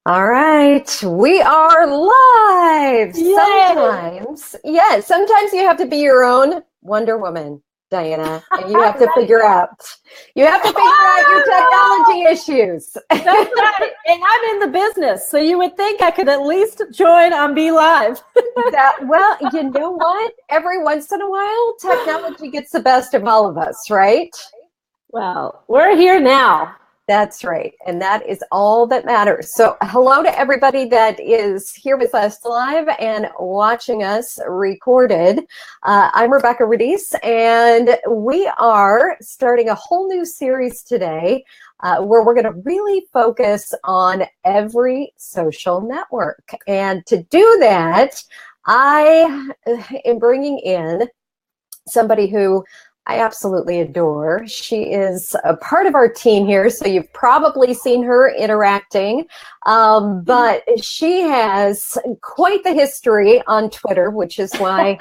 All right, we are live. Yay. Sometimes you have to be your own Wonder Woman, Diana, and you have to figure out your technology issues. That's right. And I'm in the business, so you would think I could at least join on Be Live. Well, you know what? Every once in a while, technology gets the best of all of us, right? Well, we're here now. That's right. And that is all that matters. So hello to everybody that is here with us live and watching us recorded. I'm Rebecca Radice, and we are starting a whole new series today where we're going to really focus on every social network. And to do that, I am bringing in somebody who I absolutely adore. She is a part of our team here, so you've probably seen her interacting, but she has quite the history on Twitter, which is why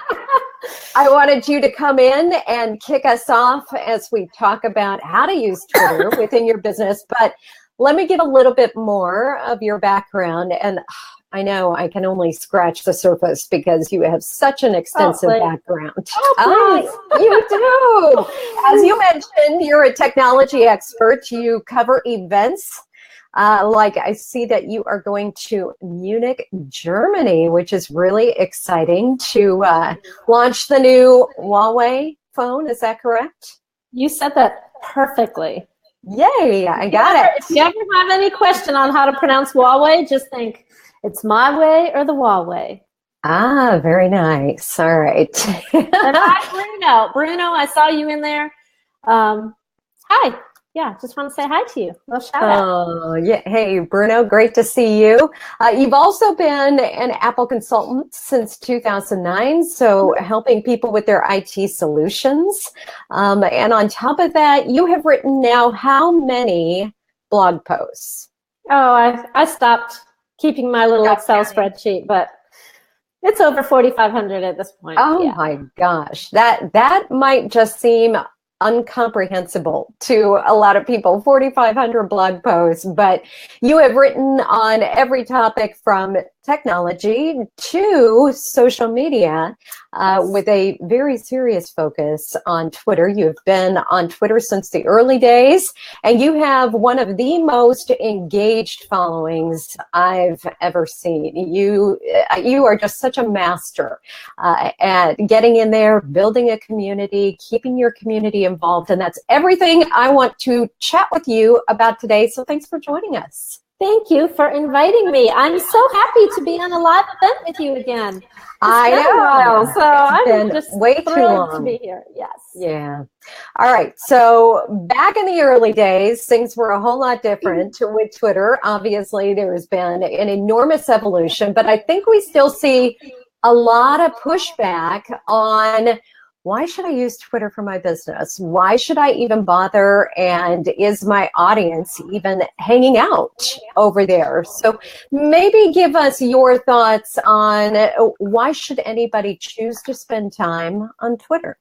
I wanted you to come in and kick us off as we talk about how to use Twitter within your business. But let me give a little bit more of your background. And I know I can only scratch the surface because you have such an extensive background. You do. As you mentioned, you're a technology expert. You cover events. Like I see that you are going to Munich, Germany, which is really exciting to launch the new Huawei phone. Is that correct? You said that perfectly. Yay, I got it. If you ever have any question on how to pronounce Huawei, just think, it's my way or the Huawei. Ah, very nice. All right. And hi, Bruno. Bruno, I saw you in there. Hi. Yeah, just want to say hi to you. Well, shout out. Oh, yeah. Hey, Bruno, great to see you. You've also been an Apple consultant since 2009, so helping people with their IT solutions. And on top of that, you have written now how many blog posts? Oh, I stopped keeping my little Excel spreadsheet, but it's over 4,500 at this point. Oh my gosh, that might just seem incomprehensible to a lot of people, 4,500 blog posts, but you have written on every topic from technology to social media with a very serious focus on Twitter. You've been on Twitter since the early days, and you have one of the most engaged followings I've ever seen. You are just such a master at getting in there, building a community, keeping your community involved, and that's everything I want to chat with you about today. So thanks for joining us. Thank you for inviting me. I'm so happy to be on a live event with you again. I know. So I'm just way too long to be here. Yes. Yeah. All right. So back in the early days, things were a whole lot different with Twitter. Obviously, there has been an enormous evolution, but I think we still see a lot of pushback on why should I use Twitter for my business? Why should I even bother? And is my audience even hanging out over there? So maybe give us your thoughts on why should anybody choose to spend time on Twitter?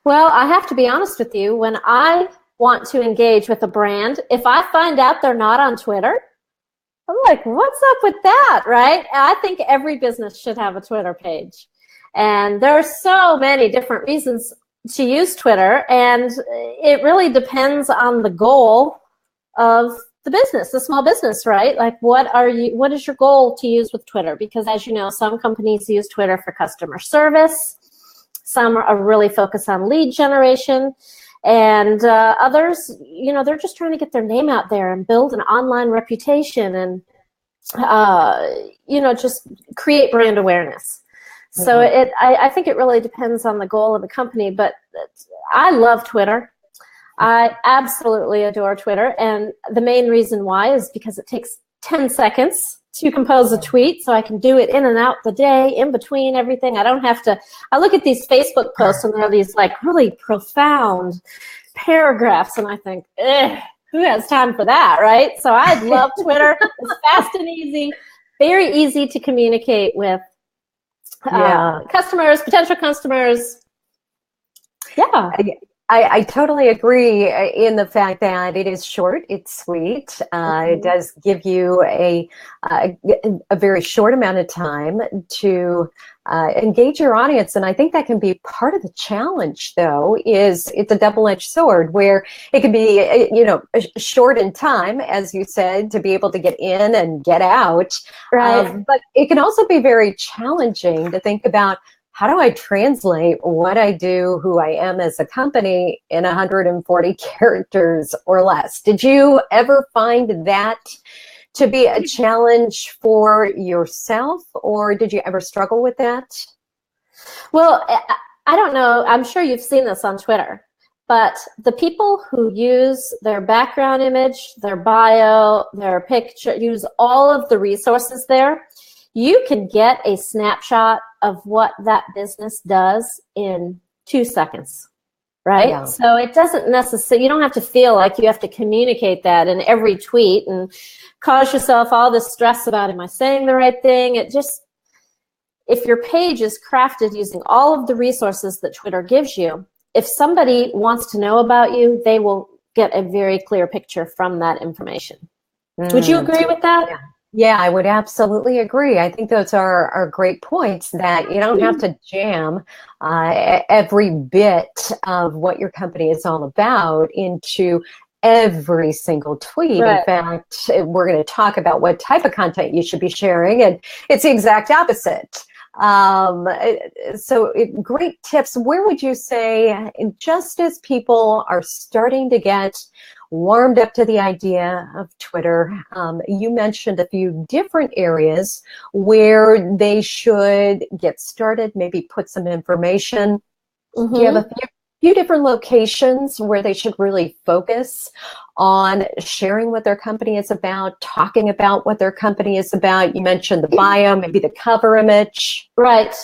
Well, I have to be honest with you. When I want to engage with a brand, if I find out they're not on Twitter, I'm like, what's up with that, right? I think every business should have a Twitter page. And there are so many different reasons to use Twitter, and it really depends on the goal of the business, the small business, right? Like, what is your goal to use with Twitter? Because as you know, some companies use Twitter for customer service, some are really focused on lead generation, and others, they're just trying to get their name out there and build an online reputation and, just create brand awareness. So I think it really depends on the goal of the company, but I love Twitter. I absolutely adore Twitter, and the main reason why is because it takes 10 seconds to compose a tweet, so I can do it in and out the day, in between everything. I don't have to, I look at these Facebook posts and there are these like really profound paragraphs, and I think, who has time for that, right? So I love Twitter. It's fast and easy, very easy to communicate with customers, potential customers. Yeah. I totally agree in the fact that it is short, it's sweet. It does give you a very short amount of time to engage your audience. And I think that can be part of the challenge, though, is it's a double-edged sword where it can be, short in time, as you said, to be able to get in and get out. Right. But it can also be very challenging to think about, how do I translate what I do, who I am as a company in 140 characters or less? Did you ever find that to be a challenge for yourself, or did you ever struggle with that? Well, I don't know. I'm sure you've seen this on Twitter, but the people who use their background image, their bio, their picture, use all of the resources there, you can get a snapshot of what that business does in 2 seconds, right? Yeah. So it doesn't necessarily, you don't have to feel like you have to communicate that in every tweet and cause yourself all this stress about, am I saying the right thing? It just, if your page is crafted using all of the resources that Twitter gives you, if somebody wants to know about you, they will get a very clear picture from that information. Would you agree with that? Yeah. Yeah, I would absolutely agree. I think those are great points, that you don't have to jam every bit of what your company is all about into every single tweet. Right. In fact, we're going to talk about what type of content you should be sharing, and it's the exact opposite. Great tips. Where would you say, just as people are starting to get warmed up to the idea of Twitter, you mentioned a few different areas where they should get started, maybe put some information. Do you have a few different locations where they should really focus on sharing what their company is about, talking about what their company is about? You mentioned the bio, maybe the cover image. Right.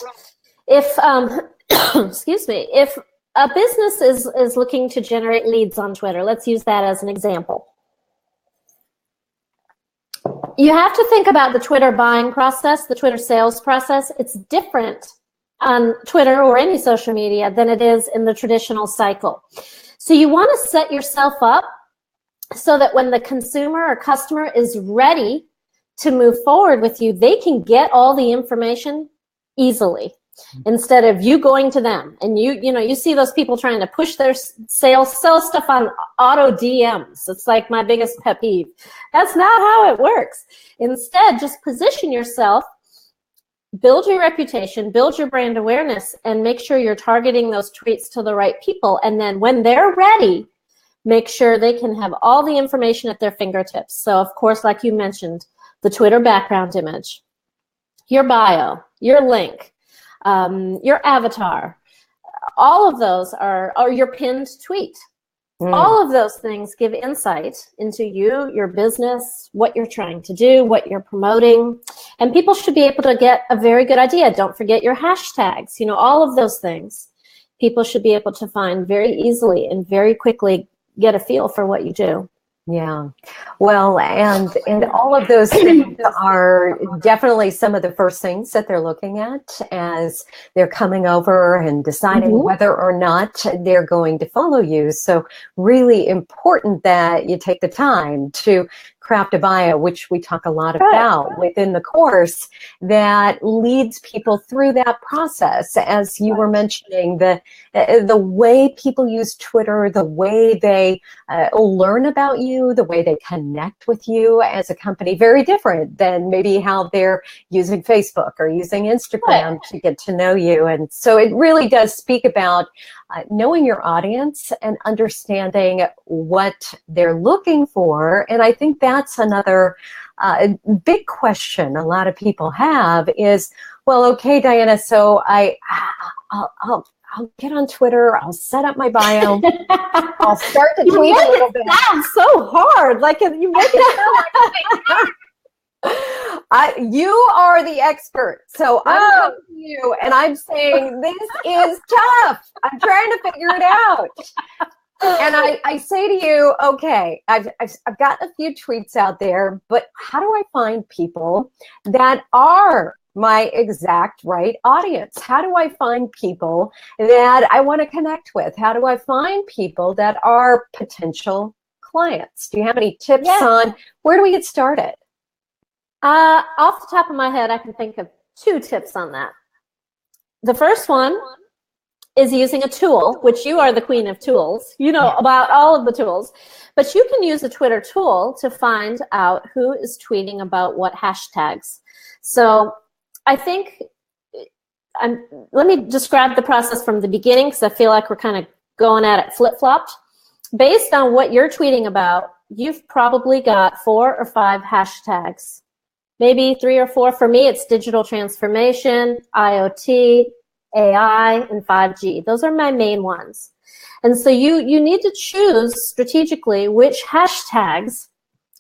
If, excuse me, if a business is looking to generate leads on Twitter, let's use that as an example. You have to think about the Twitter buying process, the Twitter sales process. It's different on Twitter or any social media than it is in the traditional cycle. So you want to set yourself up so that when the consumer or customer is ready to move forward with you, they can get all the information easily, instead of you going to them. And you see those people trying to push their sell stuff on auto DMs. It's like my biggest pet peeve. That's not how it works. Instead, just position yourself, build your reputation, build your brand awareness, and make sure you're targeting those tweets to the right people. And then when they're ready, make sure they can have all the information at their fingertips. So of course, like you mentioned, the Twitter background image, your bio, your link, your avatar, all of those are your pinned tweet. All of those things give insight into you, your business, what you're trying to do, what you're promoting, and people should be able to get a very good idea. Don't forget your hashtags, all of those things. People should be able to find very easily and very quickly, get a feel for what you do. Yeah. Well, and all of those things are definitely some of the first things that they're looking at as they're coming over and deciding whether or not they're going to follow you. So really important that you take the time to craft a bio, which we talk a lot about within the course, that leads people through that process. As you were mentioning, the way people use Twitter, the way they learn about you, the way they connect with you as a company, very different than maybe how they're using Facebook or using Instagram to get to know you. And so it really does speak about knowing your audience and understanding what they're looking for. And I think that's another big question a lot of people have is, well, okay, Diana, so I'll get on Twitter, I'll set up my bio, I'll start to tweet a little bit. It sounds so hard. Like you make it sound like you are the expert. So I'm coming to you and I'm saying this is tough. I'm trying to figure it out. And I say to you, okay, I've got a few tweets out there, but how do I find people that are my exact right audience? How do I find people that I want to connect with? How do I find people that are potential clients? Do you have any tips on where do we get started? Off the top of my head, I can think of 2 tips on that. The first one is using a tool, which you are the queen of tools. You know about all of the tools. But you can use a Twitter tool to find out who is tweeting about what hashtags. So I think, let me describe the process from the beginning, because I feel like we're kind of going at it flip-flopped. Based on what you're tweeting about, you've probably got 4 or 5 hashtags. Maybe 3 or 4. For me, it's digital transformation, IoT, AI, and 5G. Those are my main ones. And so you need to choose strategically which hashtags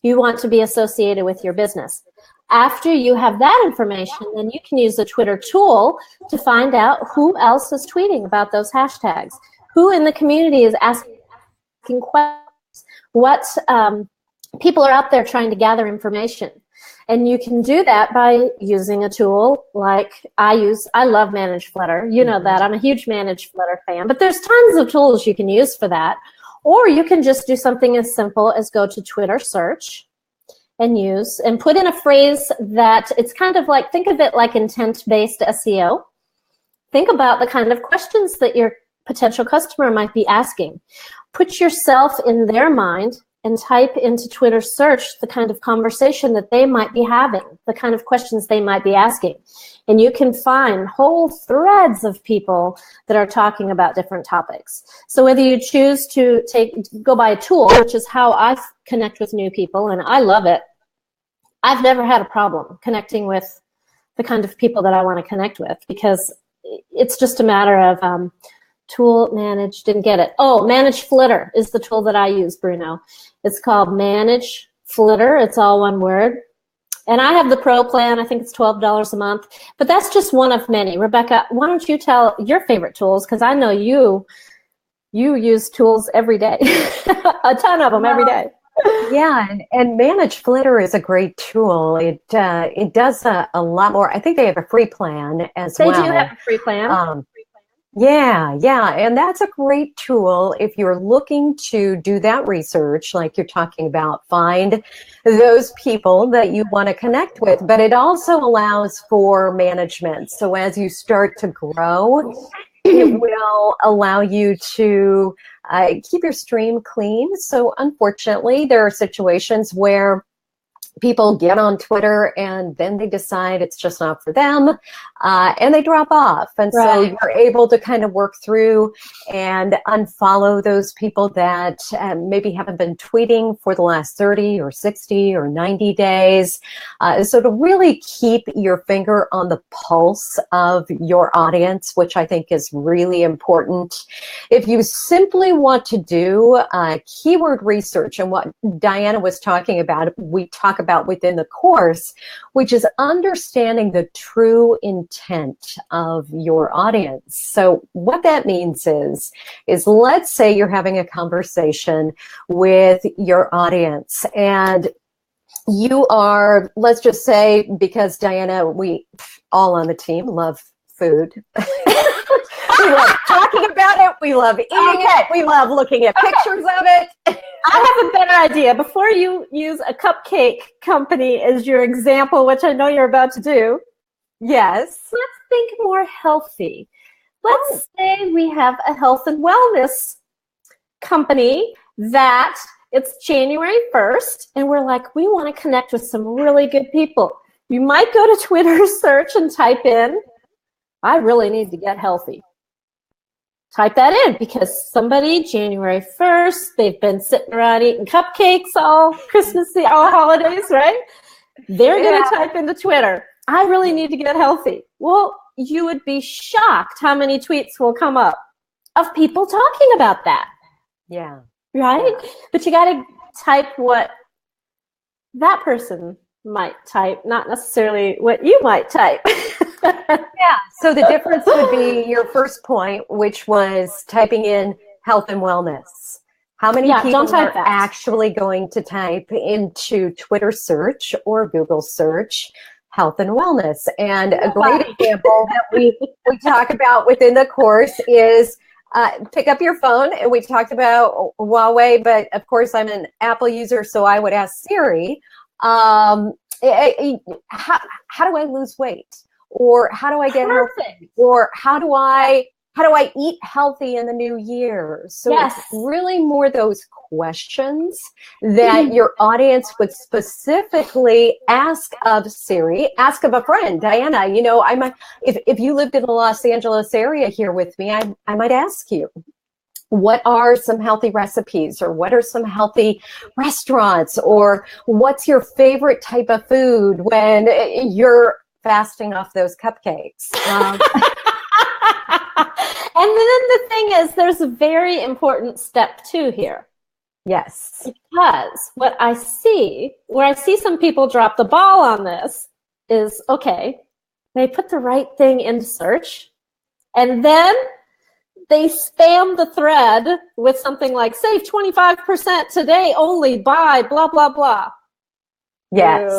you want to be associated with your business. After you have that information, then you can use the Twitter tool to find out who else is tweeting about those hashtags, who in the community is asking questions, what people are out there trying to gather information. And you can do that by using a tool like I use. I love Manage Flutter. You know that. I'm a huge Manage Flutter fan. But there's tons of tools you can use for that. Or you can just do something as simple as go to Twitter search and put in a phrase that it's kind of like, think of it like intent-based SEO. Think about the kind of questions that your potential customer might be asking. Put yourself in their mind and type into Twitter search the kind of conversation that they might be having, the kind of questions they might be asking. And you can find whole threads of people that are talking about different topics. So whether you choose to go by a tool, which is how I connect with new people, and I love it, I've never had a problem connecting with the kind of people that I want to connect with, because it's just a matter of tool, manage, didn't get it. Oh, Manage Flitter is the tool that I use, Bruno. It's called Manage Flitter. It's all one word. And I have the pro plan. I think it's $12 a month. But that's just one of many. Rebecca, why don't you tell your favorite tools? Because I know you use tools every day. A ton of them every day. Yeah, and Manage Flitter is a great tool. It does a lot more. I think they have a free plan as well. They do have a free plan. Yeah, and that's a great tool if you're looking to do that research, like you're talking about, find those people that you want to connect with, but it also allows for management. So as you start to grow, it will allow you to keep your stream clean. So unfortunately, there are situations where people get on Twitter and then they decide it's just not for them, and they drop off. And so you're able to kind of work through and unfollow those people that maybe haven't been tweeting for the last 30 or 60 or 90 days. So to really keep your finger on the pulse of your audience, which I think is really important. If you simply want to do keyword research, and what Diana was talking about, we talk about within the course, which is understanding the true intent of your audience. So what that means is let's say you're having a conversation with your audience and you are, let's just say, because Diana, we all on the team love food. We love talking about it. We love eating it. We love looking at pictures of it. I have a better idea. Before you use a cupcake company as your example, which I know you're about to do, yes, let's think more healthy. Let's say we have a health and wellness company that it's January 1st, and we're like, we want to connect with some really good people. You might go to Twitter search and type in, I really need to get healthy. Type that in, because somebody, January 1st, they've been sitting around eating cupcakes all Christmassy, all holidays, right? They're going to type into Twitter, I really need to get healthy. Well, you would be shocked how many tweets will come up of people talking about that. Yeah. Right? Yeah. But you got to type what that person might type, not necessarily what you might type. Yeah, so the difference would be your first point, which was typing in health and wellness. How many people are actually going to type into Twitter search or Google search health and wellness. And a great example that we talk about within the course is pick up your phone. And we talked about Huawei, but of course I'm an Apple user, so I would ask Siri, how do I lose weight? Or how do I get healthy? Or how do I eat healthy in the new year? So it's really more those questions that your audience would specifically ask of Siri, ask of a friend. Diana, you know, I might, if you lived in the Los Angeles area here with me, I might ask you, what are some healthy recipes, or what are some healthy restaurants, or what's your favorite type of food when you're fasting off those cupcakes? And then the thing is, there's a very important step 2 here. Yes. Because what I see, where I see some people drop the ball on this, is, okay, they put the right thing into search, and then they spam the thread with something like, save 25% today only, buy, blah, blah, blah. Yes.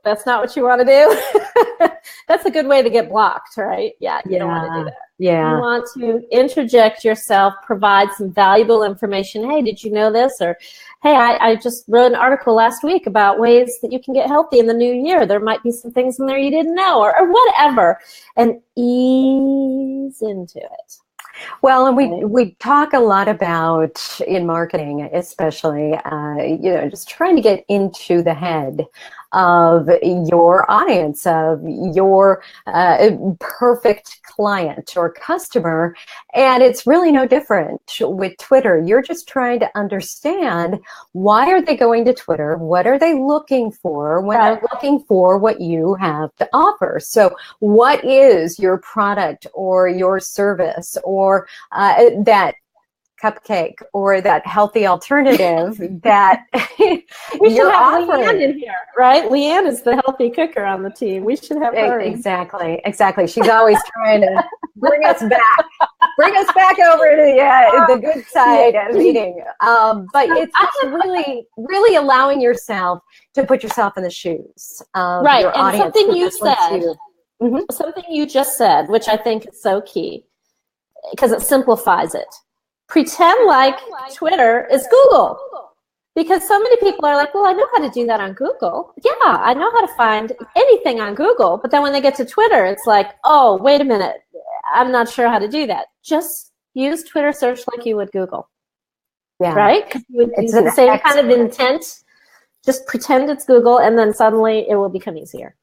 That's not what you want to do. That's a good way to get blocked, right? Yeah, you don't want to do that. Yeah. You want to interject yourself, provide some valuable information. Hey, did you know this? Or, hey, I just wrote an article last week about ways that you can get healthy in the new year. There might be some things in there you didn't know, or whatever. And ease into it. Well, and we talk a lot about, in marketing especially, just trying to get into the head of your audience, of your perfect client or customer. And it's really no different with Twitter. You're just trying to understand, why are they going to Twitter? What are they looking for when they're looking for what you have to offer? So what is your product or your service, or that cupcake, or that healthy alternative that we should have Leanne in here, right? Leanne is the healthy cooker on the team. We should have her. Exactly. She's always trying to bring us back over to the good side of eating. But it's really, really allowing yourself to put yourself in the shoes of your audience. Something you said, something you just said, which I think is so key, because it simplifies it. Pretend like Twitter is Google. Because so many people are like, well, I know how to do that on Google. Yeah, I know how to find anything on Google. But then when they get to Twitter, it's like, oh, wait a minute. I'm not sure how to do that. Just use Twitter search like you would Google. Yeah. Right? Because you would use the same kind of intent. Just pretend it's Google, and then suddenly it will become easier.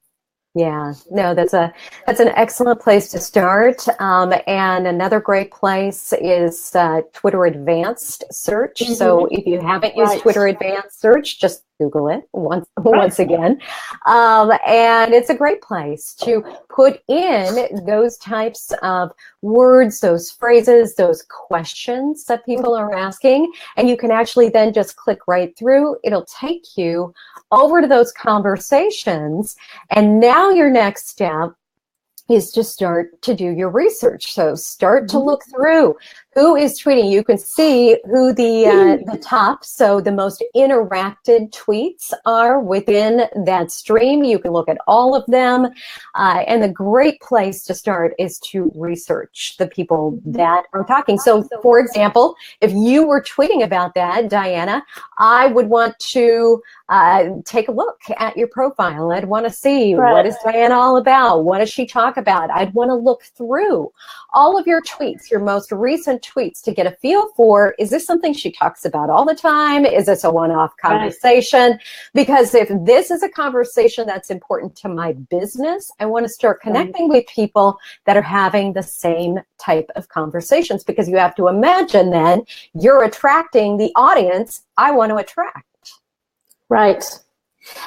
Yeah, no, that's an excellent place to start. And another great place is Twitter Advanced Search. So if you haven't used Twitter Advanced Search, just Google it once again. And it's a great place to put in those types of words, those phrases, those questions that people are asking. And you can actually then just click right through. It'll take you over to those conversations. And now your next step is to start to do your research. So start to look through who is tweeting. You can see who the top, so the most interacted tweets are within that stream. You can look at all of them. And the great place to start is to research the people that are talking. So for example, if you were tweeting about that, Diana, I would want to take a look at your profile. I'd want to see, what is Diana all about? What does she talk about? I'd want to look through all of your tweets, your most recent tweets, to get a feel for, is this something she talks about all the time? Is this a one-off conversation? Because if this is a conversation that's important to my business, I want to start connecting with people that are having the same type of conversations, because you have to imagine then you're attracting the audience I want to attract. Right.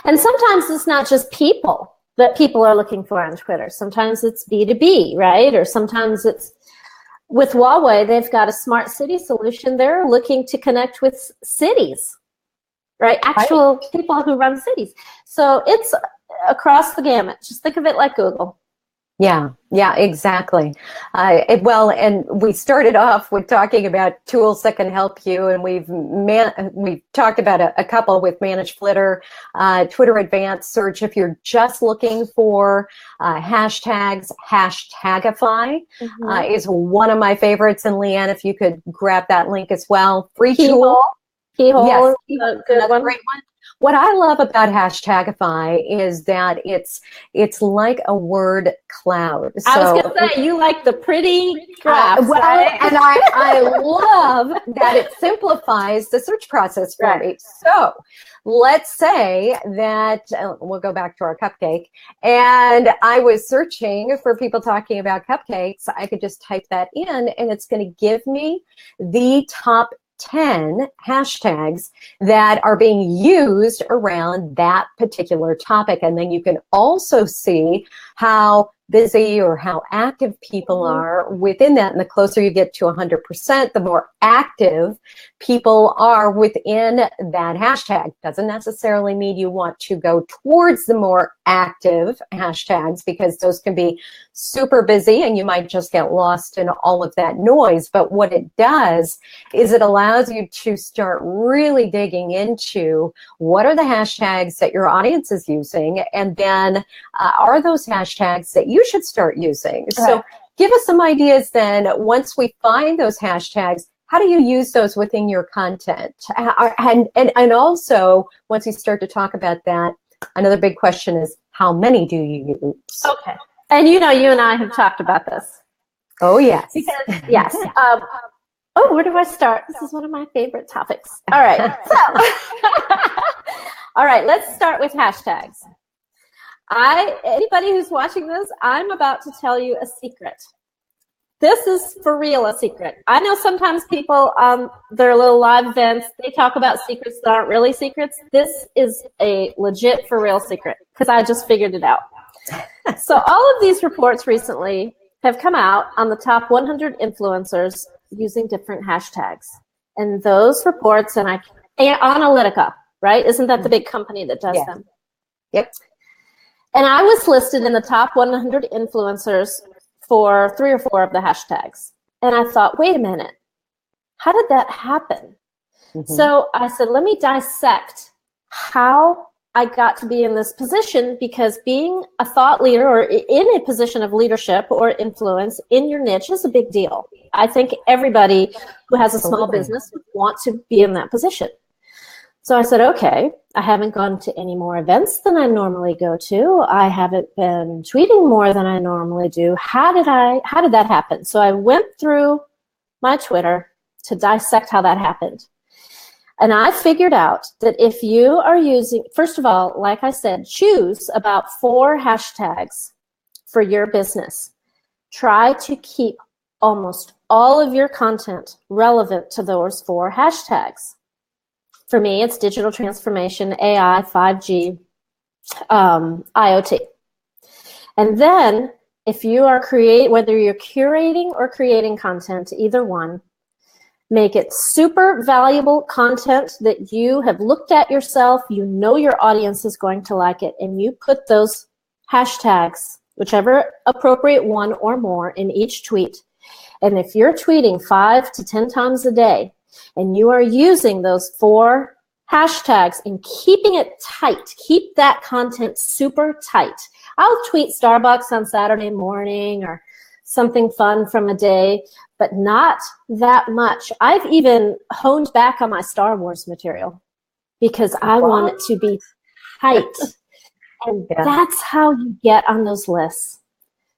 And sometimes it's not just people that people are looking for on Twitter. Sometimes it's B2B, right? Or sometimes it's, with Huawei, they've got a smart city solution. They're looking to connect with cities, right? Actual people who run cities. So it's across the gamut. Just think of it like Google. Yeah, exactly. Well, and we started off with talking about tools that can help you, and we've talked about a couple with Manage Flitter, Twitter Advanced Search. If you're just looking for hashtags, Hashtagify is one of my favorites. And Leanne, if you could grab that link as well, free tool. Keyhole Yes, is a good one. great one. What I love about Hashtagify is that it's like a word cloud. I was going to say, you like the pretty graphs, well, right? and I love that it simplifies the search process for me. So let's say that we'll go back to our cupcake, and I was searching for people talking about cupcakes. I could just type that in, and it's going to give me the top 10 hashtags that are being used around that particular topic. And then you can also see how busy or how active people are within that. And the closer you get to 100%, the more active people are within that hashtag. Doesn't necessarily mean you want to go towards the more active hashtags, because those can be super busy and you might just get lost in all of that noise. But what it does is it allows you to start really digging into what are the hashtags that your audience is using, and then are those hashtags that you should start using. Right. So give us some ideas then, once we find those hashtags, how do you use those within your content? And also, once you start to talk about that, another big question is, how many do you use? Okay. And you and I have talked about this. Oh, yes. Because, yes. Where do I start? This is one of my favorite topics. All right. All right, let's start with hashtags. Anybody who's watching this, I'm about to tell you a secret. This is for real a secret. I know sometimes people, their little live events, they talk about secrets that aren't really secrets. This is a legit for real secret, because I just figured it out. So all of these reports recently have come out on the top 100 influencers using different hashtags. And those reports, and Analytica, right? Isn't that the big company that does them? Yep. And I was listed in the top 100 influencers for 3 or 4 of the hashtags. And I thought, wait a minute, how did that happen? So I said, let me dissect how I got to be in this position, because being a thought leader or in a position of leadership or influence in your niche is a big deal. I think everybody who has a small business would want to be in that position. So I said, okay, I haven't gone to any more events than I normally go to. I haven't been tweeting more than I normally do. How did that happen? So I went through my Twitter to dissect how that happened. And I figured out that if you are using, first of all, like I said, choose about 4 hashtags for your business. Try to keep almost all of your content relevant to those 4 hashtags. For me, it's digital transformation, AI, 5G, IoT. And then if you are whether you're curating or creating content, either one, make it super valuable content that you have looked at yourself, you know your audience is going to like it, and you put those hashtags, whichever appropriate one or more, in each tweet. And if you're tweeting 5 to 10 times a day, and you are using those 4 hashtags and keeping it tight, keep that content super tight. I'll tweet Starbucks on Saturday morning or something fun from a day, but not that much. I've even honed back on my Star Wars material because I want it to be tight. And that's how you get on those lists.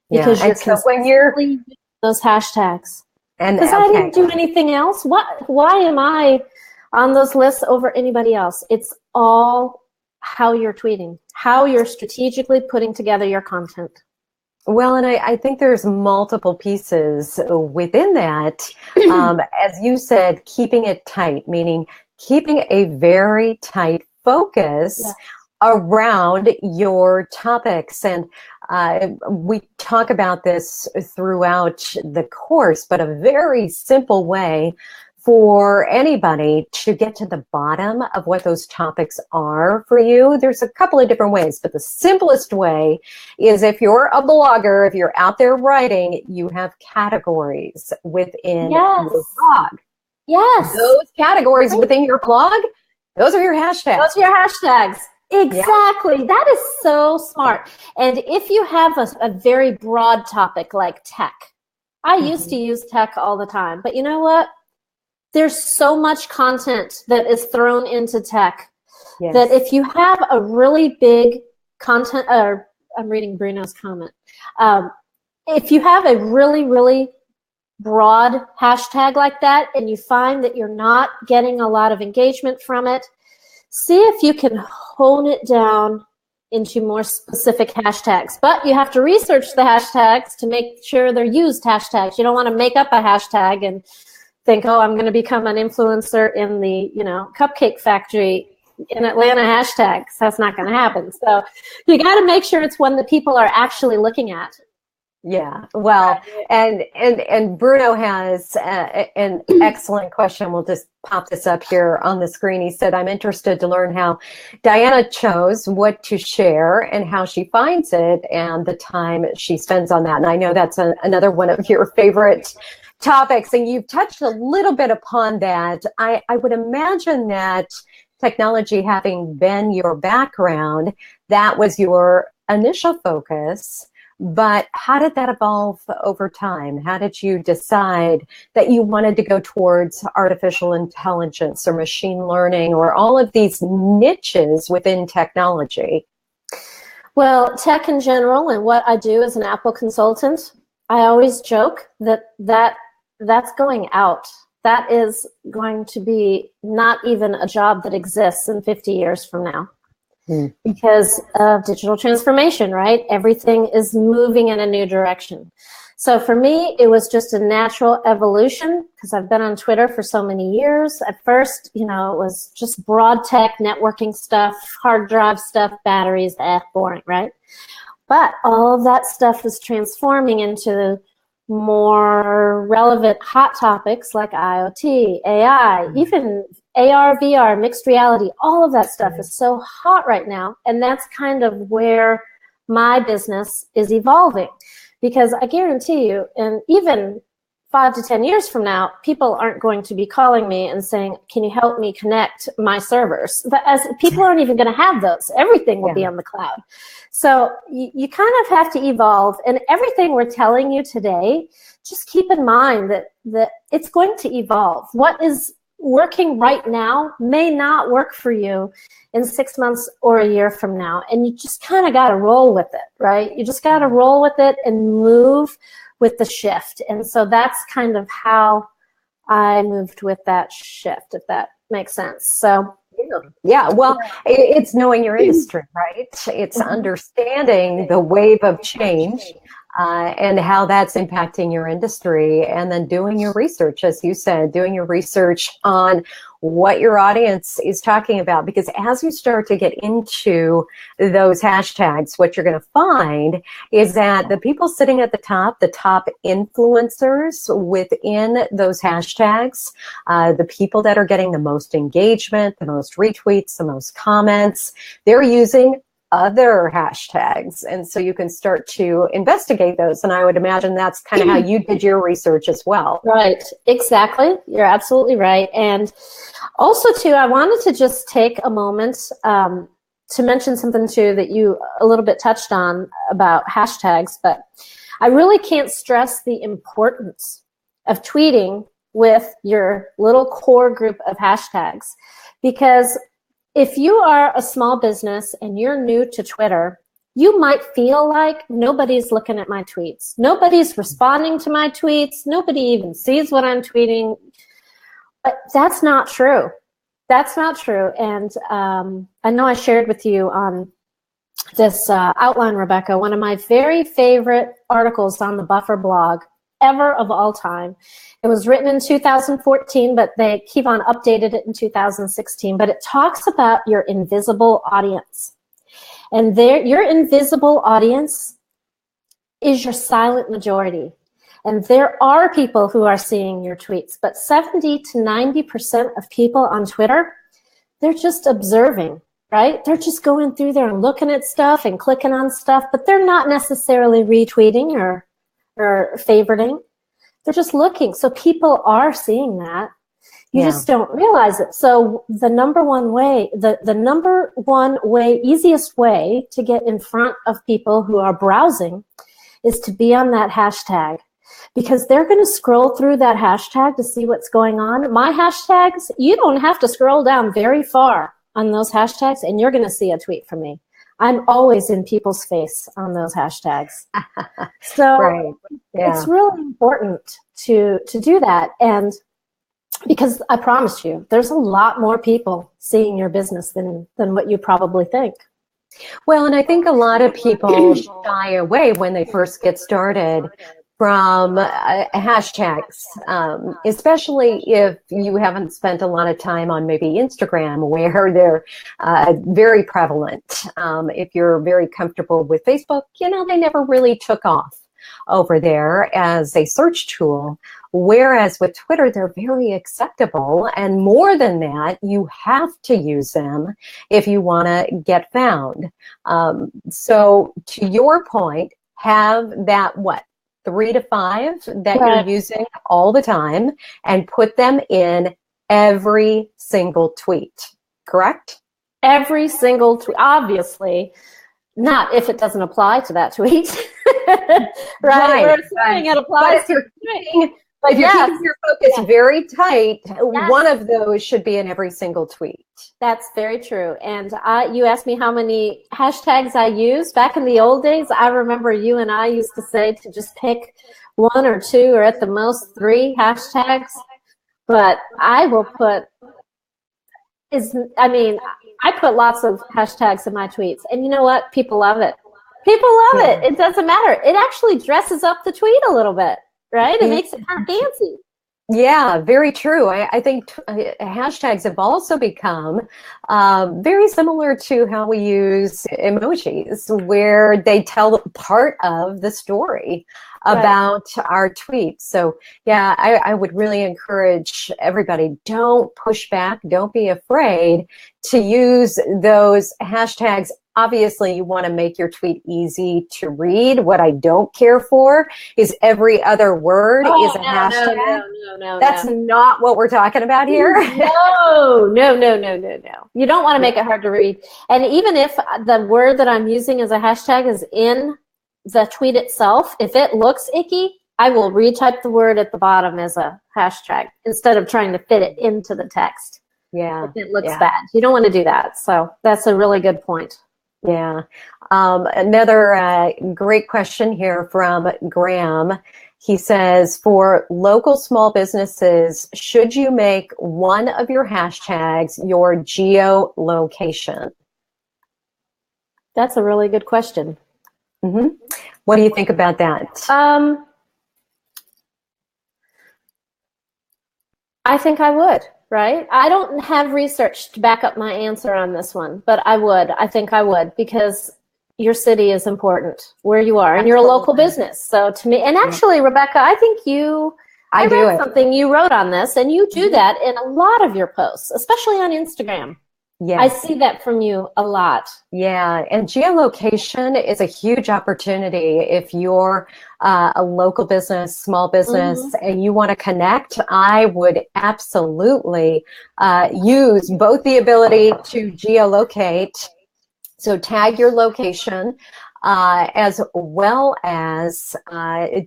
Because you're consistently using those hashtags. Because I didn't do anything else. Why am I on those lists over anybody else? It's all how you're tweeting, how you're strategically putting together your content. Well, and I think there's multiple pieces within that. As you said, keeping it tight, meaning keeping a very tight focus around your topics. And we talk about this throughout the course, but a very simple way for anybody to get to the bottom of what those topics are for you, there's a couple of different ways, but the simplest way is if you're a blogger, if you're out there writing, you have categories within your blog. Yes. Those categories within your blog, those are your hashtags. Those are your hashtags. Exactly. Yeah. That is so smart. And if you have a very broad topic like tech, I used to use tech all the time, but you know what? There's so much content that is thrown into tech that if you have a really big content, or I'm reading Bruno's comment. If you have a really, really broad hashtag like that and you find that you're not getting a lot of engagement from it, see if you can hone it down into more specific hashtags. But you have to research the hashtags to make sure they're used hashtags. You don't want to make up a hashtag and think, oh, I'm going to become an influencer in the, cupcake factory in Atlanta hashtags. That's not going to happen. So you got to make sure it's one that people are actually looking at. Yeah, well, and Bruno has an excellent question. We'll just pop this up here on the screen. He said, I'm interested to learn how Diana chose what to share and how she finds it and the time she spends on that. And I know that's another one of your favorite topics, and you've touched a little bit upon that. I would imagine that technology having been your background, that was your initial focus. But how did that evolve over time? How did you decide that you wanted to go towards artificial intelligence or machine learning or all of these niches within technology? Well, tech in general and what I do as an Apple consultant, I always joke that's going out. That is going to be not even a job that exists in 50 years from now. Because of digital transformation, right? Everything is moving in a new direction. So for me, it was just a natural evolution because I've been on Twitter for so many years. At first, it was just broad tech, networking stuff, hard drive stuff, batteries, boring, right? But all of that stuff is transforming into more relevant hot topics like IoT, AI, even AR, VR, mixed reality, all of that stuff is so hot right now. And that's kind of where my business is evolving. Because I guarantee you, and even 5 to 10 years from now, people aren't going to be calling me and saying, can you help me connect my servers? As people aren't even going to have those. Everything will be on the cloud. So you kind of have to evolve. And everything we're telling you today, just keep in mind that it's going to evolve. What is working right now may not work for you in 6 months or a year from now. And you just kind of got to roll with it, right? You just got to roll with it and move with the shift. And so that's kind of how I moved with that shift, if that makes sense. So yeah, well, it's knowing your industry, right? It's understanding the wave of change and how that's impacting your industry, and then doing your research, as you said, doing your research on what your audience is talking about. Because as you start to get into those hashtags, what you're going to find is that the people sitting at the top influencers within those hashtags, the people that are getting the most engagement, the most retweets, the most comments, they're using other hashtags. And so you can start to investigate those. And I would imagine that's kind of how you did your research as well. Right. Exactly. You're absolutely right. And also too, I wanted to just take a moment to mention something too that you a little bit touched on about hashtags, but I really can't stress the importance of tweeting with your little core group of hashtags, because if you are a small business and you're new to Twitter, you might feel like nobody's looking at my tweets. Nobody's responding to my tweets. Nobody even sees what I'm tweeting. But that's not true. That's not true. And I know I shared with you on this outline, Rebecca, one of my very favorite articles on the Buffer blog ever of all time. It was written in 2014, but they keep on updated it in 2016. But it talks about your invisible audience. And your invisible audience is your silent majority. And there are people who are seeing your tweets, but 70 to 90% of people on Twitter, they're just observing, right? They're just going through there and looking at stuff and clicking on stuff, but they're not necessarily retweeting or favoriting. They're just looking. So people are seeing that. You just don't realize it. So the number one way, easiest way to get in front of people who are browsing is to be on that hashtag, because they're going to scroll through that hashtag to see what's going on. My hashtags, you don't have to scroll down very far on those hashtags and you're going to see a tweet from me. I'm always in people's face on those hashtags. So it's really important to do that. And because I promise you, there's a lot more people seeing your business than what you probably think. Well, and I think a lot of people shy away when they first get started from hashtags, especially if you haven't spent a lot of time on maybe Instagram, where they're very prevalent. If you're very comfortable with Facebook, you know, they never really took off over there as a search tool. Whereas with Twitter, they're very acceptable. And more than that, you have to use them if you want to get found. So to your point, have that, 3 to 5 that you're using all the time, and put them in every single tweet, correct? Every single tweet, obviously. Not if it doesn't apply to that tweet. right? We're assuming it applies if you're keeping your focus very tight, one of those should be in every single tweet. That's very true. And you asked me how many hashtags I use. Back in the old days, I remember you and I used to say to just pick 1 or 2 or at the most 3 hashtags. But I will put, I put lots of hashtags in my tweets. And you know what? People love it. People love it. It doesn't matter. It actually dresses up the tweet a little bit, right? It makes it kind of fancy. Yeah, very true. I think hashtags have also become very similar to how we use emojis, where they tell part of the story about our tweets. So yeah, I would really encourage everybody, don't push back, don't be afraid to use those hashtags. Obviously, you want to make your tweet easy to read. What I don't care for is every other word is a hashtag. No. That's not what we're talking about here. No. You don't want to make it hard to read. And even if the word that I'm using as a hashtag is in the tweet itself, if it looks icky, I will retype the word at the bottom as a hashtag instead of trying to fit it into the text. Yeah. If it looks bad. You don't want to do that. So that's a really good point. Yeah. Another great question here from Graham. He says, for local small businesses, should you make one of your hashtags your geolocation? That's a really good question. Mm-hmm. What do you think about that? I think I would. Right? I don't have research to back up my answer on this one, but I would. I think I would, because your city is important where you are, and you're a local business. So to me, and actually, Rebecca, I think I read something you wrote on this, and you do that in a lot of your posts, especially on Instagram. Yes. I see that from you a lot. Yeah, and geolocation is a huge opportunity if you're a local business, small business, and you want to connect. I would absolutely use both the ability to geolocate, so tag your location, as well as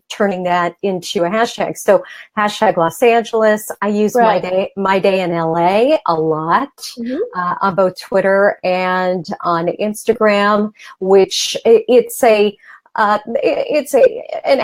turning that into a hashtag. So hashtag Los Angeles. I use my day in LA a lot on both Twitter and on Instagram, which it's an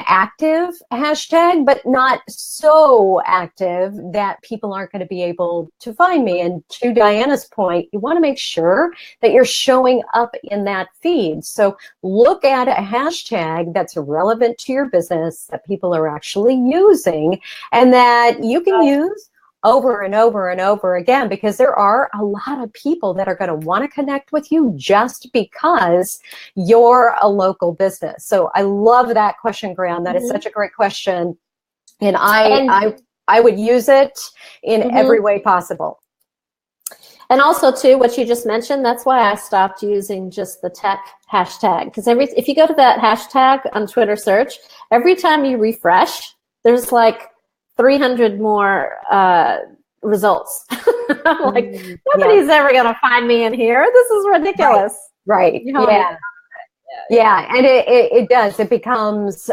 active hashtag, but not so active that people aren't going to be able to find me. And to Diana's point, you want to make sure that you're showing up in that feed. So look at a hashtag that's relevant to your business, that people are actually using, and that you can use over and over and over again, because there are a lot of people that are going to want to connect with you just because you're a local business. So I love that question, Graham. That is such a great question. And I would use it in every way possible. And also, too, what you just mentioned, that's why I stopped using just the tech hashtag. Because if you go to that hashtag on Twitter search, every time you refresh, there's like 300 more results. I'm like, nobody's ever going to find me in here. This is ridiculous. Right. Yeah, and it does. It becomes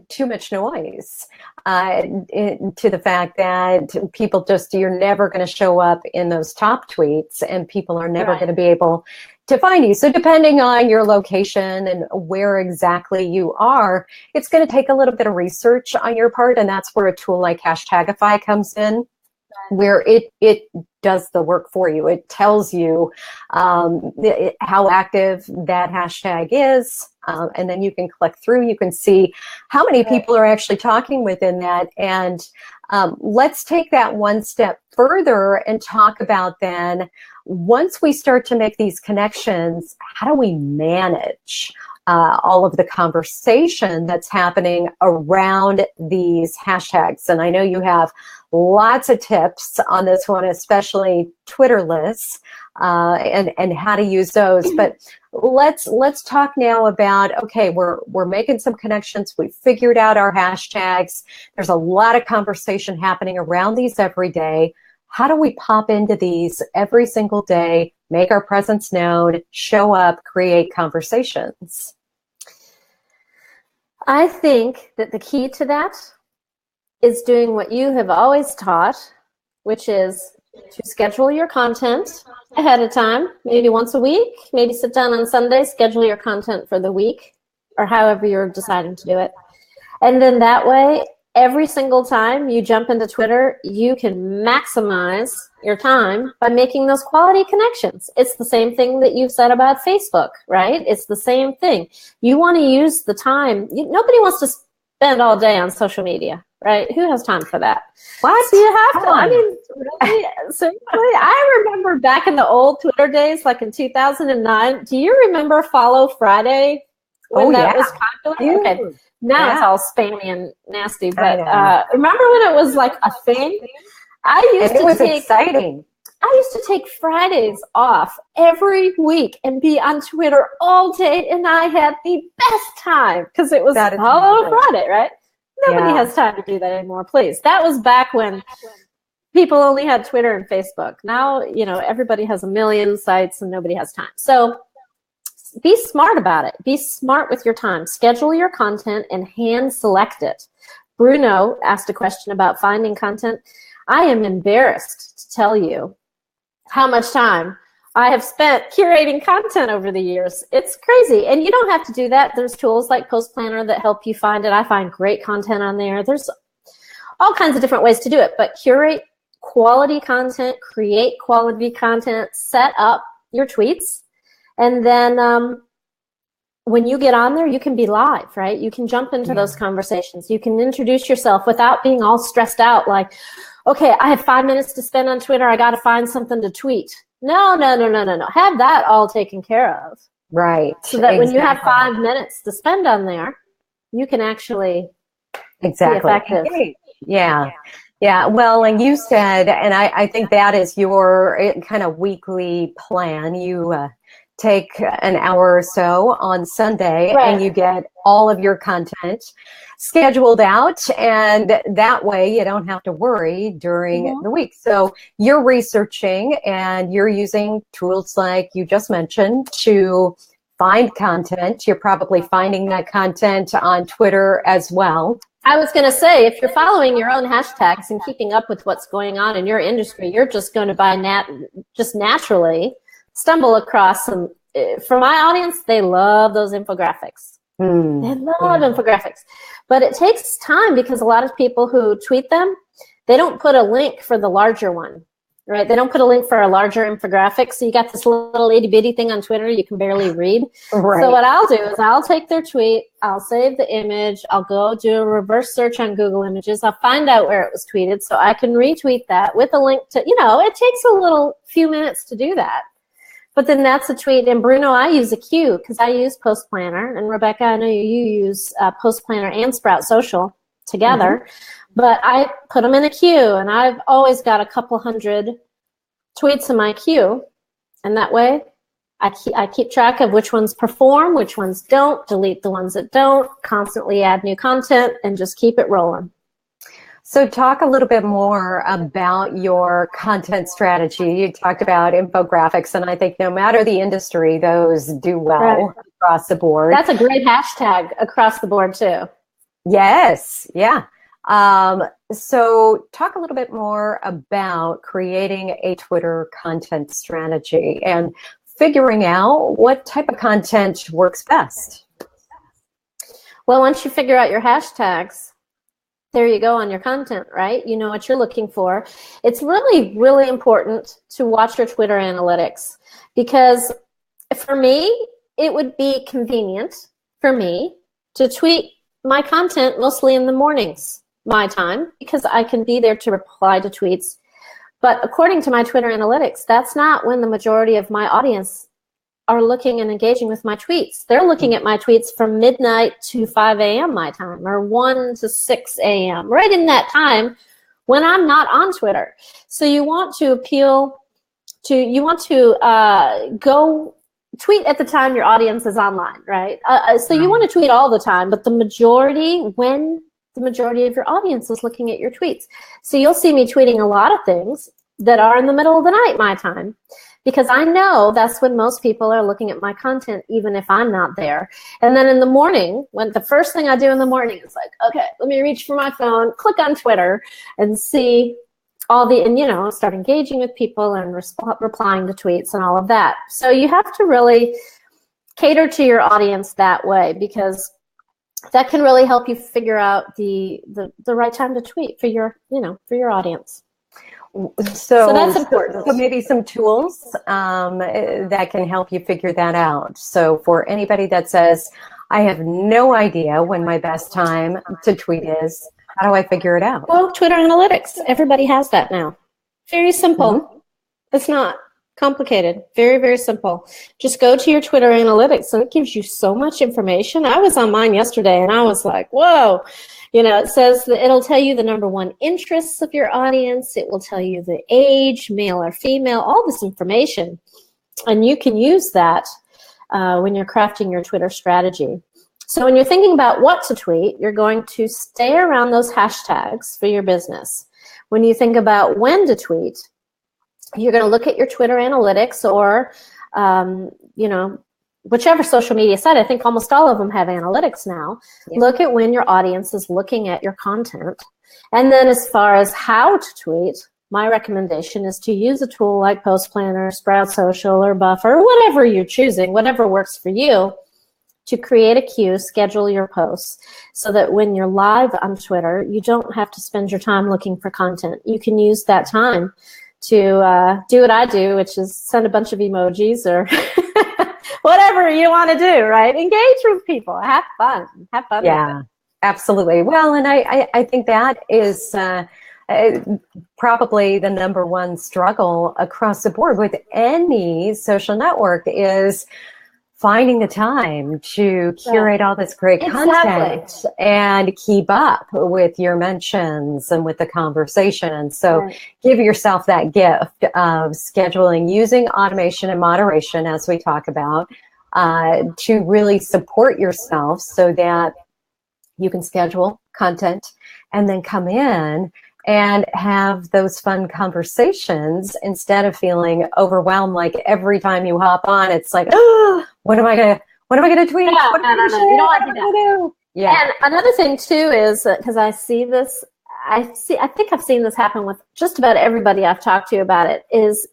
too much noise to the fact that people you're never going to show up in those top tweets, and people are never going to be able to find you. So depending on your location and where exactly you are, it's going to take a little bit of research on your part, and that's where a tool like Hashtagify comes in, where it does the work for you. It tells you how active that hashtag is, and then you can click through. You can see how many people are actually talking within that. And let's take that one step further and talk about then, once we start to make these connections, how do we manage all of the conversation that's happening around these hashtags? And I know you have lots of tips on this one, especially Twitter lists and how to use those. But let's talk now about, okay, we're making some connections. We've figured out our hashtags. There's a lot of conversation happening around these every day. How do we pop into these every single day, make our presence known, show up, create conversations? I think that the key to that is doing what you have always taught, which is to schedule your content ahead of time, maybe once a week, maybe sit down on Sunday, schedule your content for the week, or however you're deciding to do it. And then that way, every single time you jump into Twitter, you can maximize your time by making those quality connections. It's the same thing that you've said about Facebook, right? It's the same thing. You want to use the time. Nobody wants to spend all day on social media, right? Who has time for that? What? So you have to. I mean, really, seriously, I remember back in the old Twitter days, like in 2009. Do you remember Follow Friday when that was popular? Okay. Now it's all spammy and nasty, but remember when it was like a thing? It was exciting. I used to take Fridays off every week and be on Twitter all day, and I had the best time because it was Follow Friday, right? Nobody has time to do that anymore, please. That was back when people only had Twitter and Facebook. Now, everybody has a million sites and nobody has time. So be smart about it. Be smart with your time. Schedule your content and hand select it. Bruno asked a question about finding content. I am embarrassed to tell you how much time I have spent curating content over the years. It's crazy. And you don't have to do that. There's tools like Post Planner that help you find it. I find great content on there. There's all kinds of different ways to do it. But curate quality content, create quality content, set up your tweets. And then when you get on there, you can be live, right? You can jump into those conversations. You can introduce yourself without being all stressed out like, okay, I have 5 minutes to spend on Twitter. I got to find something to tweet. No. Have that all taken care of. Right. So that when you have 5 minutes to spend on there, you can actually be effective. Yeah. Well, and you said, and I think that is your kind of weekly plan. You take an hour or so on Sunday and you get all of your content scheduled out, and that way you don't have to worry during the week. So you're researching and you're using tools like you just mentioned to find content. You're probably finding that content on Twitter as well. I was going to say, if you're following your own hashtags and keeping up with what's going on in your industry, you're just going to just naturally stumble across some. For my audience, they love those infographics. They love infographics. But it takes time because a lot of people who tweet them, they don't put a link for the larger one, right? They don't put a link for a larger infographic. So you got this little itty bitty thing on Twitter you can barely read. Right. So what I'll do is I'll take their tweet, I'll save the image, I'll go do a reverse search on Google Images, I'll find out where it was tweeted so I can retweet that with a link to, it takes a few minutes to do that. But then that's a tweet. And Bruno, I use a queue because I use Post Planner. And Rebecca, I know you use Post Planner and Sprout Social. together, but I put them in a queue, and I've always got a couple hundred tweets in my queue, and that way I keep track of which ones perform, which ones don't, delete the ones that don't, constantly add new content, and just keep it rolling. So talk a little bit more about your content strategy. You talked about infographics, and I think no matter the industry, those do well across the board. That's a great hashtag across the board too. Yes, yeah. So talk a little bit more about creating a Twitter content strategy and figuring out what type of content works best. Well, once you figure out your hashtags, there you go on your content, right? You know what you're looking for. It's really, really important to watch your Twitter analytics, because for me, it would be convenient for me to tweet my content mostly in the mornings, my time, because I can be there to reply to tweets. But according to my Twitter analytics, that's not when the majority of my audience are looking and engaging with my tweets. They're looking at my tweets from midnight to 5 a.m. my time, or 1 to 6 a.m., right in that time when I'm not on Twitter. So you want to go tweet at the time your audience is online, right? So you want to tweet all the time, but when the majority of your audience is looking at your tweets. So you'll see me tweeting a lot of things that are in the middle of the night my time, because I know that's when most people are looking at my content, even if I'm not there. And then in the morning, when the first thing I do in the morning is like, okay, let me reach for my phone, click on Twitter, and see start engaging with people and replying to tweets and all of that. So you have to really cater to your audience that way, because that can really help you figure out the right time to tweet for your audience. So that's important. So maybe some tools that can help you figure that out. So for anybody that says, I have no idea when my best time to tweet is, how do I figure it out? Well, Twitter analytics. Everybody has that now. Very simple. It's not complicated. Very, very simple. Just go to your Twitter analytics, and it gives you so much information. I was on mine yesterday, and I was like, whoa. It says that it'll tell you the #1 interests of your audience. It will tell you the age, male or female, all this information. And you can use that when you're crafting your Twitter strategy. So when you're thinking about what to tweet, you're going to stay around those hashtags for your business. When you think about when to tweet, you're going to look at your Twitter analytics, or, whichever social media site. I think almost all of them have analytics now. Yeah. Look at when your audience is looking at your content. And then as far as how to tweet, my recommendation is to use a tool like Post Planner, Sprout Social, or Buffer, whatever you're choosing, whatever works for you, to create a queue, schedule your posts, so that when you're live on Twitter, you don't have to spend your time looking for content. You can use that time to do what I do, which is send a bunch of emojis or whatever you want to do, right? Engage with people. Have fun. Have fun. Yeah, absolutely. Well, and I think that is probably the #1 struggle across the board with any social network, is finding the time to curate all this great content and keep up with your mentions and with the conversation. So give yourself that gift of scheduling, using automation and moderation, as we talk about, to really support yourself so that you can schedule content and then come in and have those fun conversations instead of feeling overwhelmed. Like every time you hop on, it's like, oh, what am I gonna tweet? Yeah, what am I gonna you don't want to do. Yeah. And another thing too is, because I think I've seen this happen with just about everybody I've talked to about it, is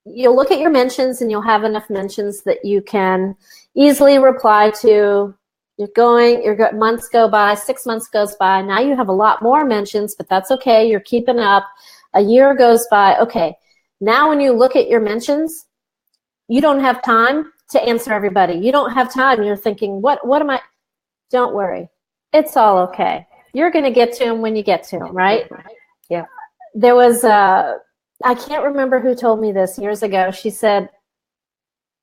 you'll look at your mentions and you'll have enough mentions that you can easily reply to. Months go by, 6 months goes by. Now you have a lot more mentions, but that's okay. You're keeping up. A year goes by. Okay. Now when you look at your mentions, you don't have time to answer everybody. You don't have time. You're thinking, what am I? Don't worry. It's all okay. You're going to get to them when you get to them, right? Yeah. There was, I can't remember who told me this years ago. She said,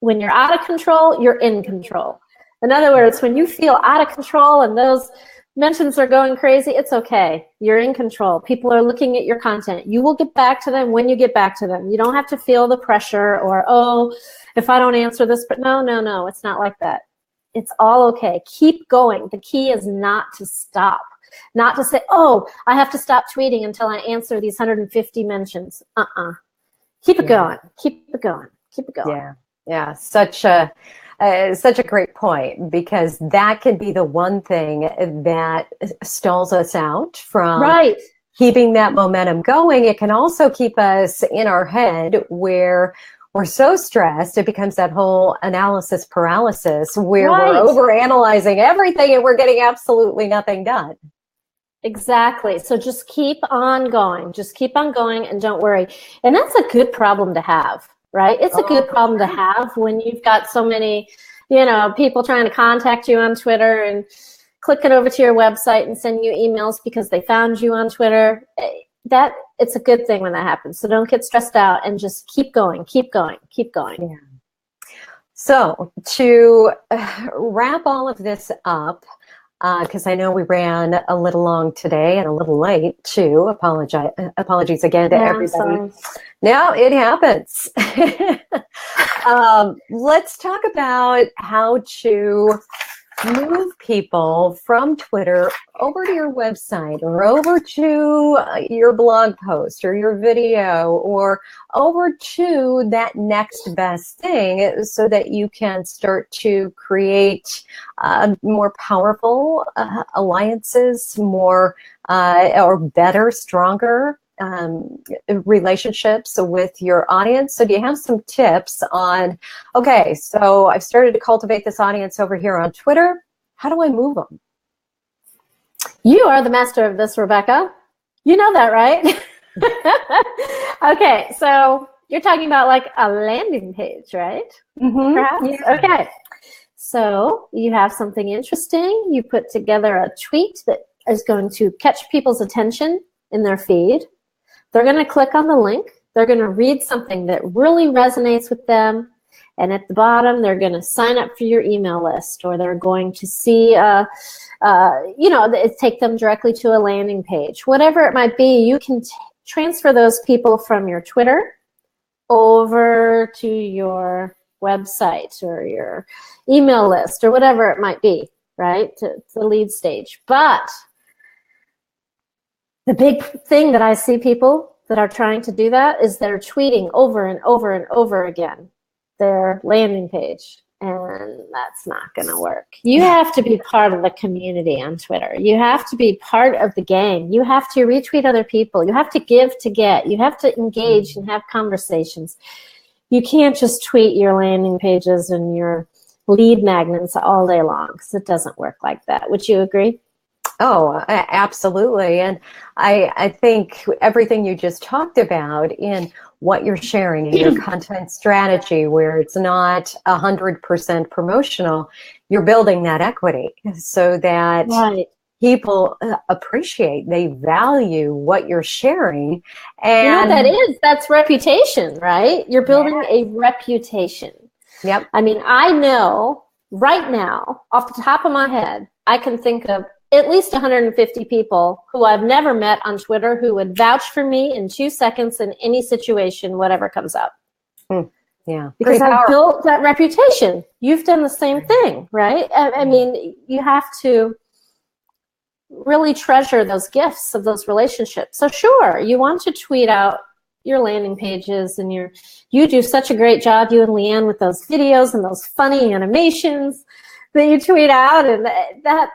when you're out of control, you're in control. In other words, when you feel out of control and those mentions are going crazy, it's okay. You're in control. People are looking at your content. You will get back to them when you get back to them. You don't have to feel the pressure or, oh, if I don't answer this, but no, it's not like that. It's all okay. Keep going. The key is not to stop. Not to say, oh, I have to stop tweeting until I answer these 150 mentions. Keep it going. Keep it going. Keep it going. Yeah. Such a great point, because that can be the one thing that stalls us out from keeping that momentum going. It can also keep us in our head where we're so stressed, it becomes that whole analysis paralysis where we're overanalyzing everything and we're getting absolutely nothing done. Exactly. So just keep on going. Just keep on going and don't worry. And that's a good problem to have, right? It's a good problem to have when you've got so many, people trying to contact you on Twitter and clicking over to your website and sending you emails because they found you on Twitter. It's a good thing when that happens. So don't get stressed out and just keep going, keep going, keep going. Yeah. So to wrap all of this up, because I know we ran a little long today and a little late too. Apologies again to everybody. Sorry. No, it happens. Let's talk about how to move people from Twitter over to your website or over to your blog post or your video or over to that next best thing so that you can start to create more powerful alliances, more or better, stronger relationships with your audience. So do you have some tips on, okay, so I've started to cultivate this audience over here on Twitter. How do I move them? You are the master of this, Rebecca. You know that, right? Okay, so you're talking about like a landing page, right? Mm-hmm. Perhaps? Yeah. Okay. So you have something interesting. You put together a tweet that is going to catch people's attention in their feed. They're going to click on the link. They're going to read something that really resonates with them. And at the bottom, they're going to sign up for your email list, or they're going to see, take them directly to a landing page. Whatever it might be, you can transfer those people from your Twitter over to your website or your email list or whatever it might be, right, to the lead stage. But the big thing that I see people that are trying to do that is they're tweeting over and over and over again their landing page, and that's not going to work. You have to be part of the community on Twitter. You have to be part of the game. You have to retweet other people. You have to give to get. You have to engage and have conversations. You can't just tweet your landing pages and your lead magnets all day long, because it doesn't work like that. Would you agree? Oh, absolutely. And I think everything you just talked about in what you're sharing in your content strategy, where it's not 100% promotional, you're building that equity so that people appreciate, they value what you're sharing. And you know what that is? That's reputation, right? You're building a reputation. Yep. I mean, I know right now, off the top of my head, I can think of at least 150 people who I've never met on Twitter who would vouch for me in 2 seconds in any situation, whatever comes up. Yeah. Because I've built that reputation. You've done the same thing, right? I mean, you have to really treasure those gifts of those relationships. So sure, you want to tweet out your landing pages, and you do such a great job, you and Leanne, with those videos and those funny animations that you tweet out, and that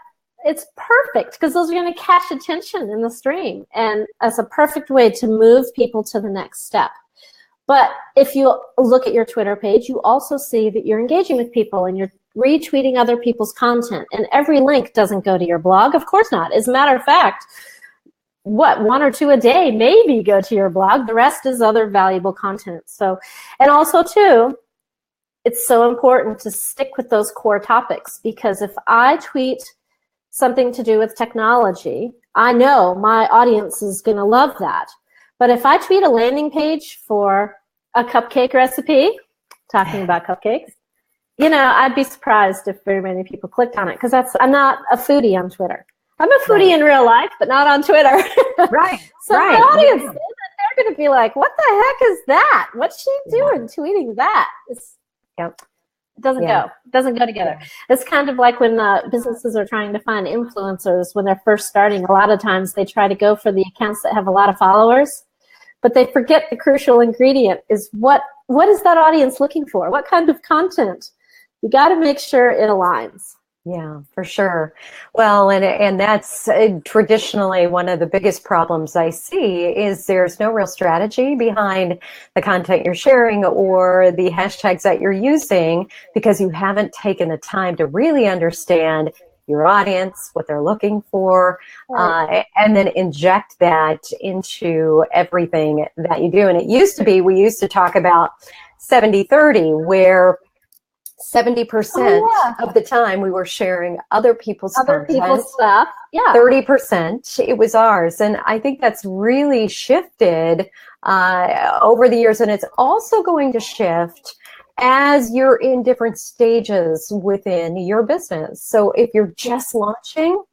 it's perfect because those are going to catch attention in the stream, and as a perfect way to move people to the next step. But if you look at your Twitter page, you also see that you're engaging with people and you're retweeting other people's content, and every link doesn't go to your blog. Of course not. As a matter of fact, one or two a day maybe go to your blog. The rest is other valuable content. So, and also too, it's so important to stick with those core topics, because if I tweet something to do with technology, I know my audience is going to love that. But if I tweet a landing page for a cupcake recipe, talking about cupcakes, I'd be surprised if very many people clicked on it, because I'm not a foodie on Twitter. I'm a foodie in real life, but not on Twitter. Right. So right. my audience, they're going to be like, what the heck is that? What's she doing tweeting that? Yep. It doesn't go together. It's kind of like when businesses are trying to find influencers when they're first starting. A lot of times they try to go for the accounts that have a lot of followers, but they forget the crucial ingredient is what is that audience looking for? What kind of content? You got to make sure it aligns. Yeah, for sure. Well, and that's traditionally one of the biggest problems I see is there's no real strategy behind the content you're sharing or the hashtags that you're using because you haven't taken the time to really understand your audience, what they're looking for, and then inject that into everything that you do. And it used to be, we used to talk about 70-30, where 70% of the time we were sharing other people's stuff. Yeah. 30% it was ours. And I think that's really shifted over the years. And it's also going to shift as you're in different stages within your business. So if you're just launching,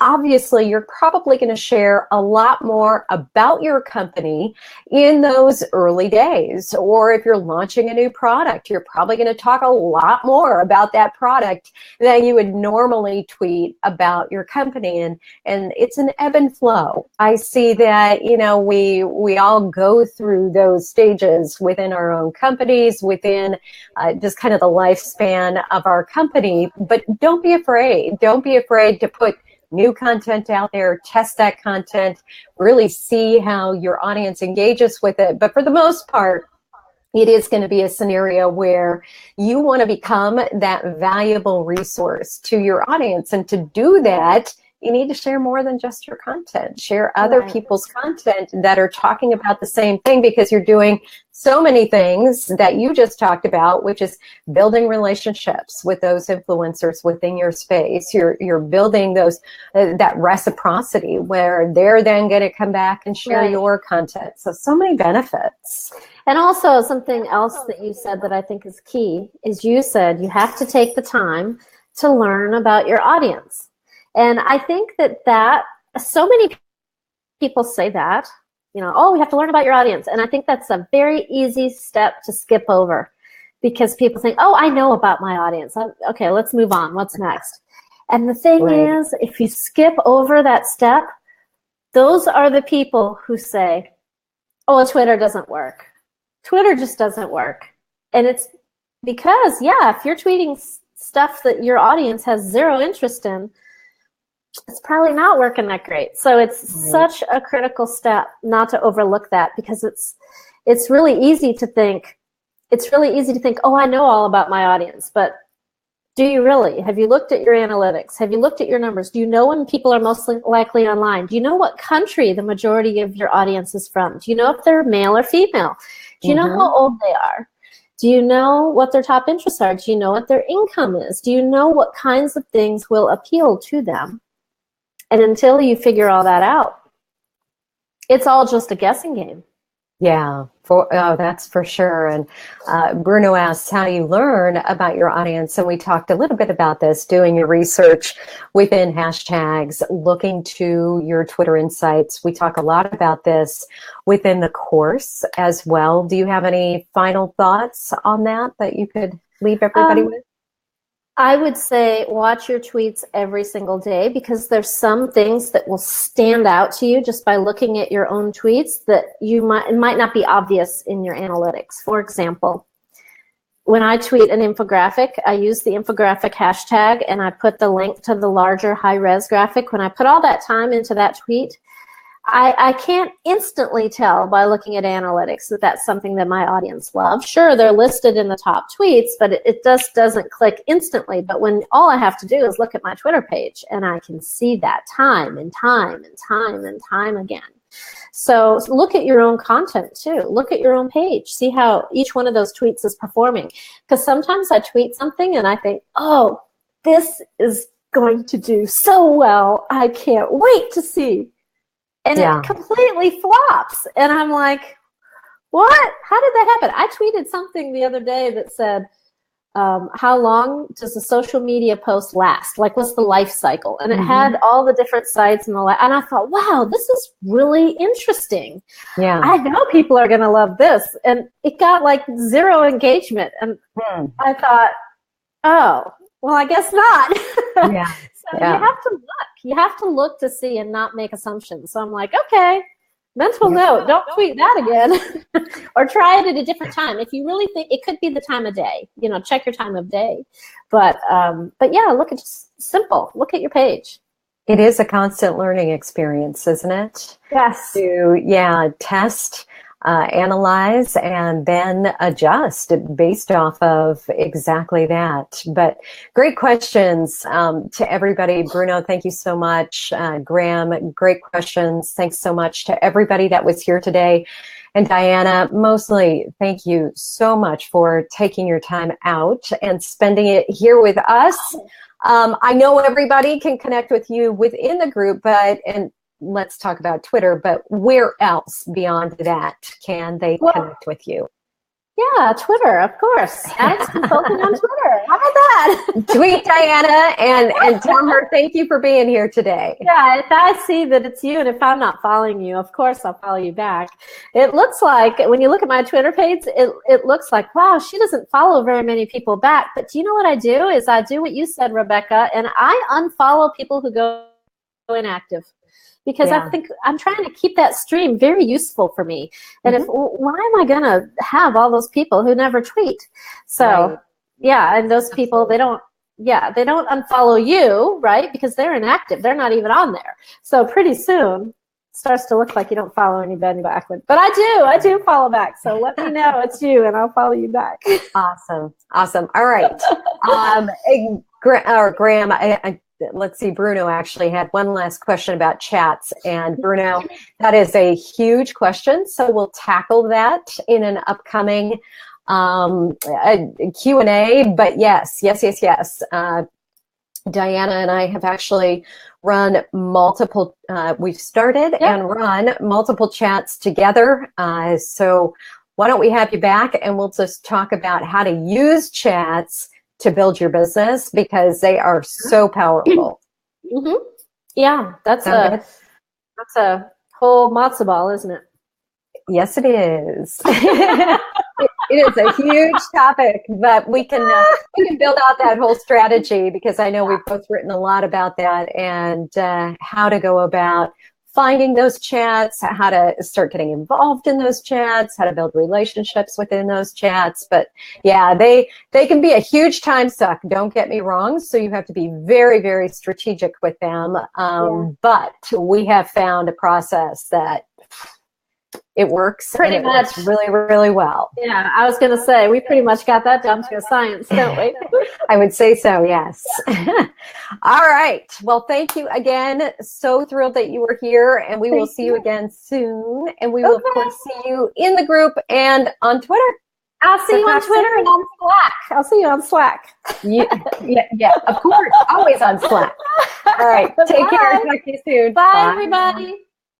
obviously you're probably going to share a lot more about your company in those early days. Or if you're launching a new product, you're probably going to talk a lot more about that product than you would normally tweet about your company. And it's an ebb and flow. I see that, we all go through those stages within our own companies, within just kind of the lifespan of our company. But don't be afraid. Don't be afraid to put new content out there, test that content, really see how your audience engages with it. But for the most part, it is going to be a scenario where you want to become that valuable resource to your audience. And to do that, you need to share more than just your content. Share other people's content that are talking about the same thing, because you're doing so many things that you just talked about, which is building relationships with those influencers within your space. You're building those that reciprocity where they're then going to come back and share your content. So many benefits. And also something else that you said that I think is key is you said you have to take the time to learn about your audience. And I think that so many people say that, we have to learn about your audience. And I think that's a very easy step to skip over because people think, oh, I know about my audience. Okay, let's move on. What's next? And the thing is, if you skip over that step, those are the people who say, oh, Twitter doesn't work. Twitter just doesn't work. And it's because, if you're tweeting stuff that your audience has zero interest in, it's probably not working that great. So it's such a critical step not to overlook that, because it's really easy to think, oh, I know all about my audience, but do you really? Have you looked at your analytics? Have you looked at your numbers? Do you know when people are most likely online? Do you know what country the majority of your audience is from? Do you know if they're male or female? Do you know how old they are? Do you know what their top interests are? Do you know what their income is? Do you know what kinds of things will appeal to them? And until you figure all that out, it's all just a guessing game. Yeah, that's for sure. And Bruno asks, how do you learn about your audience? And we talked a little bit about this, doing your research within hashtags, looking to your Twitter insights. We talk a lot about this within the course as well. Do you have any final thoughts on that you could leave everybody with? I would say watch your tweets every single day, because there's some things that will stand out to you just by looking at your own tweets that it might not be obvious in your analytics. For example, when I tweet an infographic, I use the infographic hashtag and I put the link to the larger high-res graphic. When I put all that time into that tweet, I can't instantly tell by looking at analytics that that's something that my audience loves. Sure, they're listed in the top tweets, but it just doesn't click instantly. But when all I have to do is look at my Twitter page, and I can see that time and time and time and time again. So look at your own content too. Look at your own page. See how each one of those tweets is performing. Because sometimes I tweet something and I think, oh, this is going to do so well. I can't wait to see. And it completely flops. And I'm like, what? How did that happen? I tweeted something the other day that said, how long does a social media post last? Like, what's the life cycle? And it had all the different sites and and I thought, wow, this is really interesting. Yeah. I know people are going to love this. And it got like 0 engagement. And I thought, oh, well, I guess not. Yeah. So you have to look. You have to look to see and not make assumptions. So I'm like, okay, mental note, don't tweet that again. Or try it at a different time. If you really think it could be the time of day, check your time of day. But yeah, look at just simple. Look at your page. It is a constant learning experience, isn't it? Yes. To, test, analyze, and then adjust based off of exactly that. But great questions to everybody. Bruno, thank you so much. Graham, great questions. Thanks so much to everybody that was here today. And Diana, mostly thank you so much for taking your time out and spending it here with us. I know everybody can connect with you within the group, and let's talk about Twitter, but where else beyond that can they connect with you? Yeah, Twitter, of course. Alex Consulting on Twitter. How about that? Tweet Diana and tell her thank you for being here today. Yeah, if I see that it's you and if I'm not following you, of course I'll follow you back. It looks like, when you look at my Twitter page, it looks like, wow, she doesn't follow very many people back. But do you know what I do? Is I do what you said, Rebecca, and I unfollow people who go inactive. Because I think I'm trying to keep that stream very useful for me. And why am I going to have all those people who never tweet? So, and those people, they don't unfollow you, right? Because they're inactive. They're not even on there. So pretty soon, it starts to look like you don't follow anybody back. But I do follow back. So let me know it's you and I'll follow you back. Awesome. All right. Graham, let's see, Bruno actually had one last question about chats. And Bruno, that is a huge question. So we'll tackle that in an upcoming Q&A. But yes. Diana and I have actually run multiple, we've started and run multiple chats together. So why don't we have you back and we'll just talk about how to use chats to build your business, because they are so powerful. Yeah, that's a whole matzo ball, isn't it? Yes, it is. It is a huge topic, but we can build out that whole strategy, because I know we've both written a lot about that and how to go about finding those chats, how to start getting involved in those chats, how to build relationships within those chats. But yeah, they can be a huge time suck, don't get me wrong. So you have to be very, very strategic with them. But we have found a process that it works pretty much. Works really, really well. Yeah, I was going to say, we pretty much got that down to a science, don't we? I would say so, yes. All right. Well, thank you again. So thrilled that you were here, and we will see you again soon. And we will, of course, see you in the group and on Twitter. I'll see you on Twitter and on Slack. I'll see you on Slack. Yeah, of course. Always on Slack. All right. Take care. Talk to you soon. Bye, everybody.